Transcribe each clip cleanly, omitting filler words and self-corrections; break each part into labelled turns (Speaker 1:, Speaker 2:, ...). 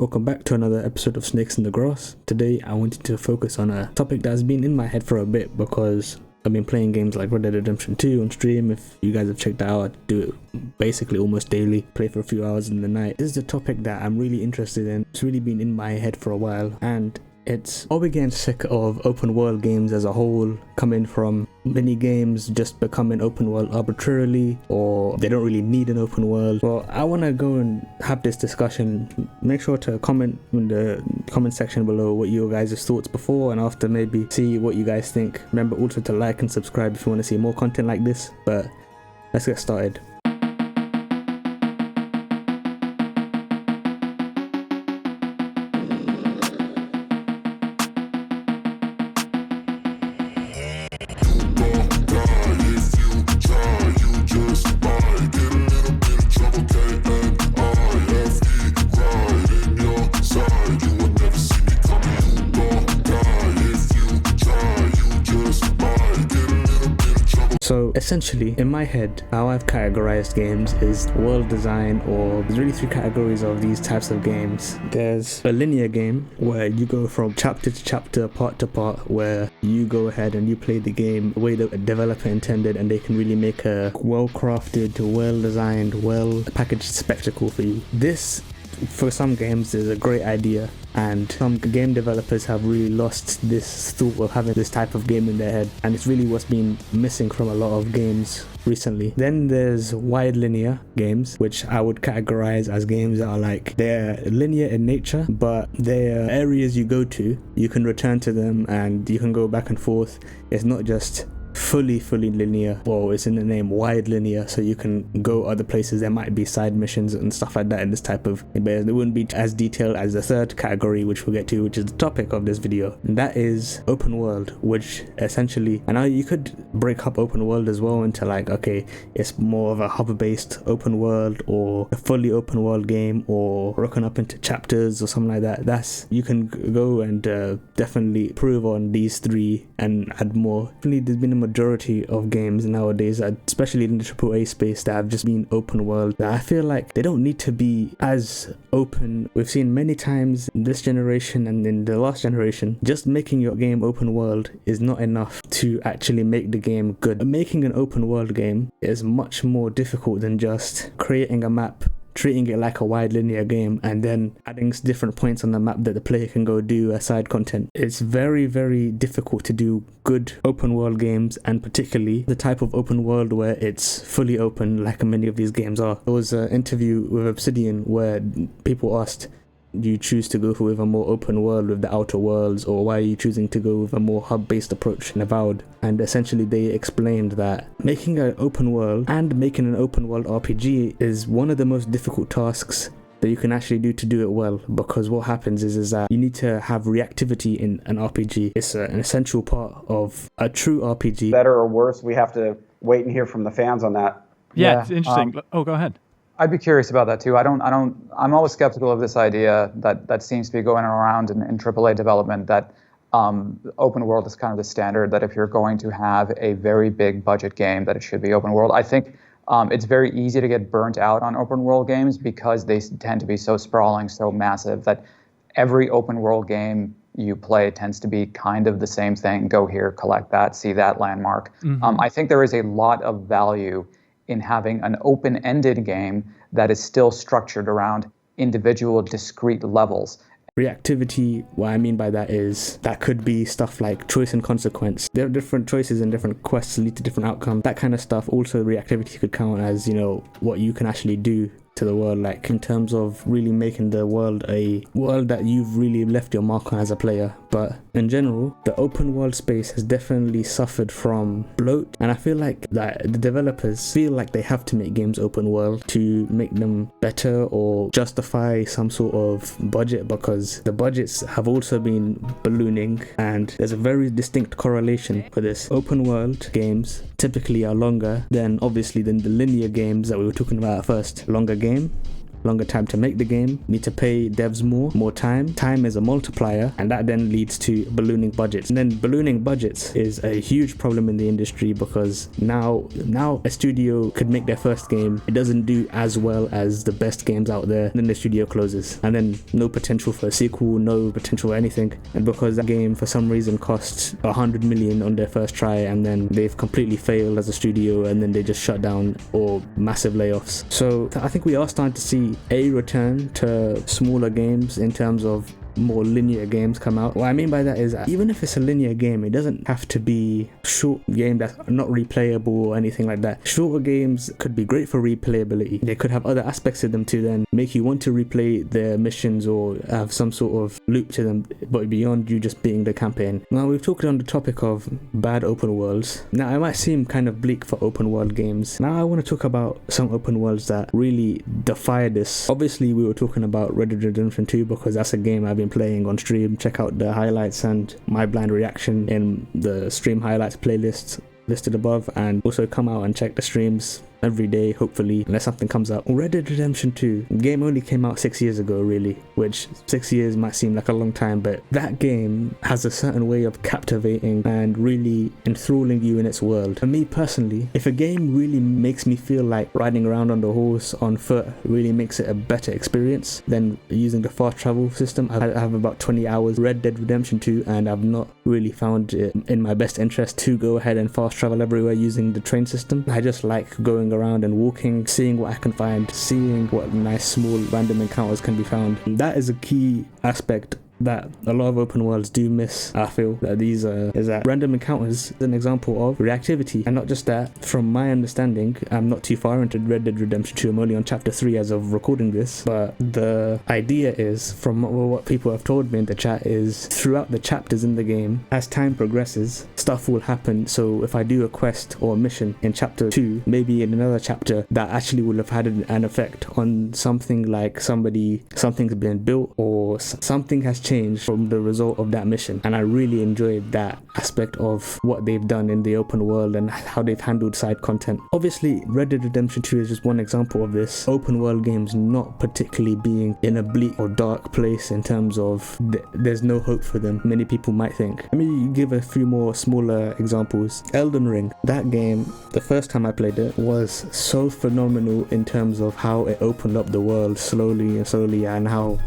Speaker 1: Welcome back to another episode of Snakes in the Grass. Today I wanted to focus on a topic that's been in my head for a bit because I've been playing games like Red Dead Redemption 2 on stream. If you guys have checked that out, I do it basically almost daily, play for a few hours in the night. This is a topic that I'm really interested in. It's really been in my head for a while, and it's all getting sick of open world games as a whole, coming from mini games just becoming open world arbitrarily, or they don't really need an open world. Well, I want to go and have this discussion. Make sure to comment in the comment section below what your guys' thoughts before and after, maybe see what you guys think. Remember also to like and subscribe if you want to see more content like this. But let's get started. So essentially, in my head, how I've categorized games is world design, or there's really three categories of these types of games. There's a linear game where you go from chapter to chapter, part to part, where you go ahead and you play the game the way the developer intended, and they can really make a well-crafted, well-designed, well-packaged spectacle for you. This, for some games, is a great idea, and some game developers have really lost this thought of having this type of game in their head, and it's really what's been missing from a lot of games recently. Then there's wide linear games, which I would categorize as games that are like, they're linear in nature, but they're areas you go to, you can return to them and you can go back and forth. It's not just fully linear. Well, it's in the name, wide linear, so you can go other places. There might be side missions and stuff like that in this type of, but it wouldn't be as detailed as the third category, which we'll get to, which is the topic of this video, and that is open world, which essentially, and now you could break up open world as well into like, okay, it's more of a hub-based open world, or a fully open world game, or broken up into chapters or something like that. That's, you can go and definitely improve on these three and add more. Definitely, there's been a majority of games nowadays, especially in the AAA space, that have just been open world, that I feel like they don't need to be as open. We've seen many times in this generation and in the last generation, just making your game open world is not enough to actually make the game good. Making an open world game is much more difficult than just creating a map, treating it like a wide linear game, and then adding different points on the map that the player can go do as side content. It's very difficult to do good open world games, and particularly the type of open world where it's fully open like many of these games are. There was an interview with Obsidian where people asked, do you choose to go with a more open world with the outer worlds, or why are you choosing to go with a more hub-based approach in Avowed? And essentially they explained that making an open world and making an open world RPG is one of the most difficult tasks that you can actually do to do it well, because what happens is that you need to have reactivity in an RPG. It's an essential part of a true RPG.
Speaker 2: Better or worse, we have to wait and hear from the fans on that.
Speaker 3: Yeah, it's interesting. Go ahead.
Speaker 4: I'd be curious about that too. I'm always skeptical of this idea that seems to be going around in AAA development, that open world is kind of the standard, that if you're going to have a very big budget game, that it should be open world. I think it's very easy to get burnt out on open world games because they tend to be so sprawling, so massive, that every open world game you play tends to be kind of the same thing. Go here, collect that, see that landmark. Mm-hmm. I think there is a lot of value in having an open-ended game that is still structured around individual discrete levels.
Speaker 1: Reactivity, what I mean by that is, that could be stuff like choice and consequence. There are different choices and different quests lead to different outcomes. That kind of stuff. Also, reactivity could count as, what you can actually do to the world, like in terms of really making the world a world that you've really left your mark on as a player. But in general, the open world space has definitely suffered from bloat, and I feel like that the developers feel like they have to make games open world to make them better or justify some sort of budget, because the budgets have also been ballooning, and there's a very distinct correlation for this. Open world games typically are longer than the linear games that we were talking about at first. Longer game, longer time to make the game, need to pay devs more time. Time is a multiplier, and that then leads to ballooning budgets. And then ballooning budgets is a huge problem in the industry, because now a studio could make their first game, it doesn't do as well as the best games out there, then the studio closes, and then no potential for a sequel, no potential for anything. And because that game for some reason cost 100 million on their first try, and then they've completely failed as a studio, and then they just shut down, or massive layoffs. So I think we are starting to see a return to smaller games in terms of more linear games come out. What I mean by that is, even if it's a linear game, it doesn't have to be a short game that's not replayable or anything like that. Shorter games could be great for replayability. They could have other aspects to them to then make you want to replay their missions or have some sort of loop to them, but beyond you just beating the campaign. Now, we've talked on the topic of bad open worlds. Now, it might seem kind of bleak for open world games. Now I want to talk about some open worlds that really defy this. Obviously, we were talking about Red Dead Redemption 2 because that's a game I've been playing on stream. Check out the highlights and my blind reaction in the stream highlights playlist listed above, and also come out and check the streams every day, hopefully, unless something comes out. Red Dead Redemption 2 game only came out 6 years ago, really, which 6 years might seem like a long time, but that game has a certain way of captivating and really enthralling you in its world. For me personally, if a game really makes me feel like riding around on the horse on foot, really makes it a better experience than using the fast travel system. I have about 20 hours Red Dead Redemption 2, and I've not really found it in my best interest to go ahead and fast travel everywhere using the train system. I just like going around and walking, seeing what I can find, seeing what nice small random encounters can be found. That is a key aspect that a lot of open worlds do miss. I feel that these is that random encounters is an example of reactivity. And not just that, from my understanding, I'm not too far into Red Dead Redemption 2, I'm only on chapter 3 as of recording this, but the idea is, from what people have told me in the chat, is throughout the chapters in the game, as time progresses, stuff will happen. So if I do a quest or a mission in chapter 2, maybe in another chapter, that actually will have had an effect on something, like something's been built or something has changed from the result of that mission. And I really enjoyed that aspect of what they've done in the open world and how they've handled side content. Obviously, Red Dead Redemption 2 is just one example of this. Open world games not particularly being in a bleak or dark place in terms of there's no hope for them, many people might think. Let me give a few more smaller examples. Elden Ring, that game, the first time I played it, was so phenomenal in terms of how it opened up the world slowly and how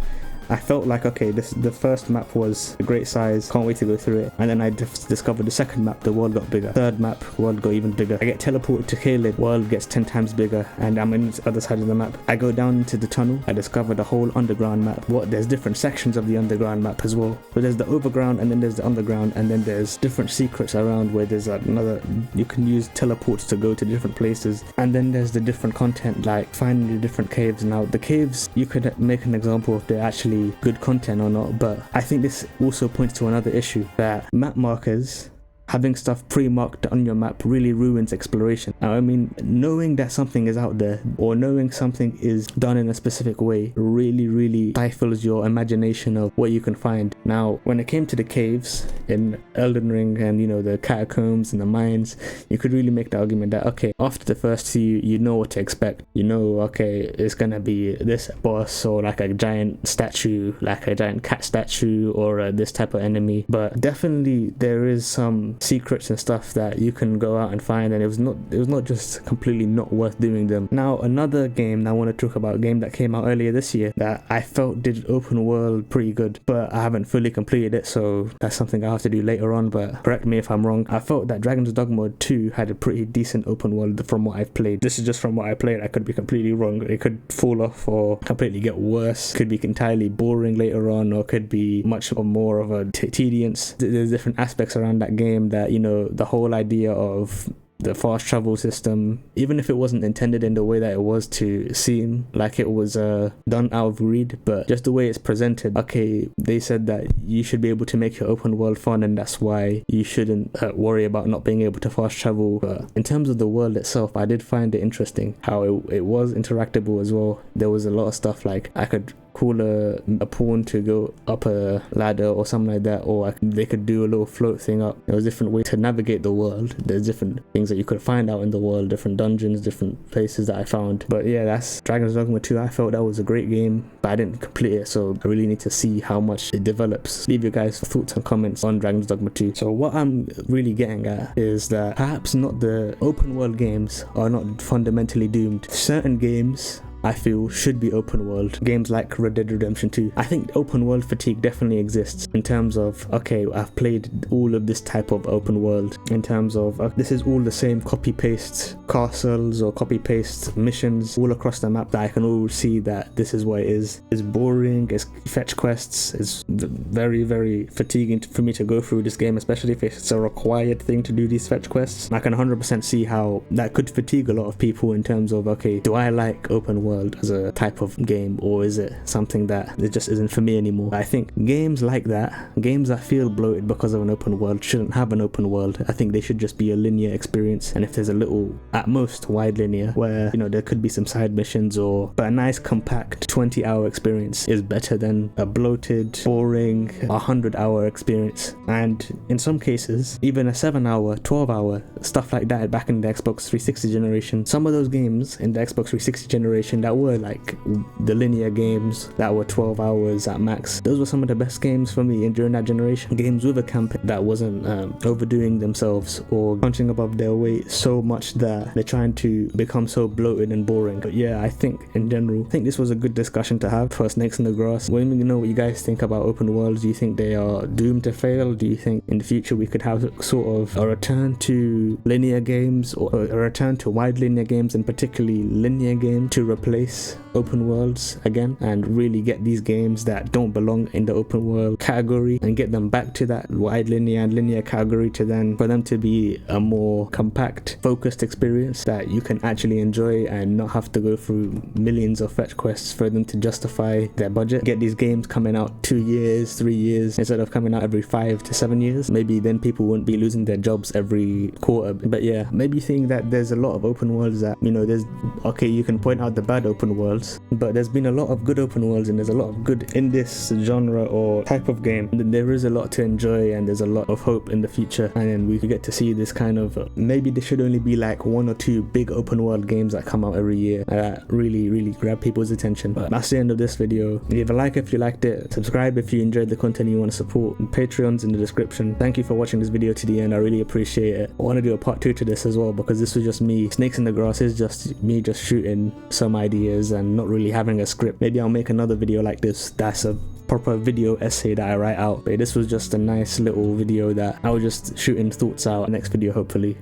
Speaker 1: I felt like, okay, the first map was a great size, can't wait to go through it. And then I discovered the second map, the world got bigger. Third map, world got even bigger. I get teleported to Caleb, world gets 10 times bigger, and I'm in the other side of the map. I go down into the tunnel, I discovered a whole underground map. There's different sections of the underground map as well. So there's the overground, and then there's the underground, and then there's different secrets around where there's another, you can use teleports to go to different places. And then there's the different content, like finding the different caves. Now, the caves, you could make an example if they're actually good content or not, but I think this also points to another issue, that map markers, having stuff pre-marked on your map, really ruins exploration. Now, I mean, knowing that something is out there or knowing something is done in a specific way really stifles your imagination of what you can find. Now, when it came to the caves in Elden Ring and, you know, the catacombs and the mines, you could really make the argument that, okay, after the first few, you know what to expect. You know, okay, it's gonna be this boss or like a giant statue, like a giant cat statue, or this type of enemy. But definitely there is some secrets and stuff that you can go out and find, and it was not just completely not worth doing them. Now, another game I want to talk about, a game that came out earlier this year that I felt did open world pretty good, but I haven't fully completed it, so that's something I have to do later on, but correct me if I'm wrong. I felt that Dragon's Dogma 2 had a pretty decent open world from what I've played. This is just from what I played. I could be completely wrong. It could fall off or completely get worse, could be entirely boring later on, or could be much more of a tedious. There's different aspects around that game that, you know, the whole idea of the fast travel system, even if it wasn't intended in the way that it was to seem like it was done out of greed, but just the way it's presented. Okay, they said that you should be able to make your open world fun, and that's why you shouldn't worry about not being able to fast travel. But in terms of the world itself, I did find it interesting how it was interactable as well. There was a lot of stuff like I could call a pawn to go up a ladder or something like that, or they could do a little float thing up. There was different ways to navigate the world. There's different things that you could find out in the world, different dungeons, different places that I found. But yeah, that's Dragon's Dogma 2. I felt that was a great game, but I didn't complete it, so I really need to see how much it develops. Leave your guys' thoughts and comments on Dragon's Dogma 2. So what I'm really getting at is that perhaps not the open world games are not fundamentally doomed. Certain games I feel should be open world. Games like Red Dead Redemption 2. I think open world fatigue definitely exists in terms of, okay, I've played all of this type of open world, in terms of this is all the same copy paste castles or copy paste missions all across the map that I can all see that this is what it is. It's boring, it's fetch quests, it's very, very fatiguing for me to go through this game, especially if it's a required thing to do these fetch quests. I can 100% see how that could fatigue a lot of people in terms of, okay, do I like open world as a type of game, or is it something that it just isn't for me anymore? I think games like that, games that feel bloated because of an open world, shouldn't have an open world. I think they should just be a linear experience, and if there's a little, at most, wide linear where, you know, there could be some side missions, but a nice compact 20-hour experience is better than a bloated, boring 100-hour experience. And in some cases, even a 7-hour, 12-hour, stuff like that back in the Xbox 360 generation. Some of those games in the Xbox 360 generation that were like the linear games that were 12 hours at max, those were some of the best games for me during that generation. Games with a campaign that wasn't overdoing themselves or punching above their weight so much that they're trying to become so bloated and boring. But yeah, I think in general, I think this was a good discussion to have for Snakes in the Grass. Let me know what you guys think about open worlds. Do you think they are doomed to fail? Do you think in the future we could have sort of a return to linear games, or a return to wide linear games, and particularly linear games, to replace open worlds again, and really get these games that don't belong in the open world category and get them back to that wide linear and linear category, to then for them to be a more compact, focused experience that you can actually enjoy and not have to go through millions of fetch quests for them to justify their budget. Get these games coming out 2 years, 3 years instead of coming out every 5 to 7 years. Maybe then people wouldn't be losing their jobs every quarter. But yeah, maybe think that there's a lot of open worlds that, you know, there's, okay, you can point out the bad open worlds, but there's been a lot of good open worlds, and there's a lot of good in this genre or type of game. There is a lot to enjoy, and there's a lot of hope in the future, and then we get to see this kind of, maybe there should only be like 1 or 2 big open world games that come out every year that really grab people's attention. But that's the end of this video. Leave a like if you liked it, subscribe if you enjoyed the content you want to support, and Patreon's in the description. Thank you for watching this video to the end. I really appreciate it. I want to do a part 2 to this as well, because this was just me. Snakes in the Grass is just me just shooting some ideas and not really having a script. Maybe I'll make another video like this that's a proper video essay that I write out, but this was just a nice little video that I was just shooting thoughts out. Next video, hopefully.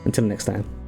Speaker 1: Until next time.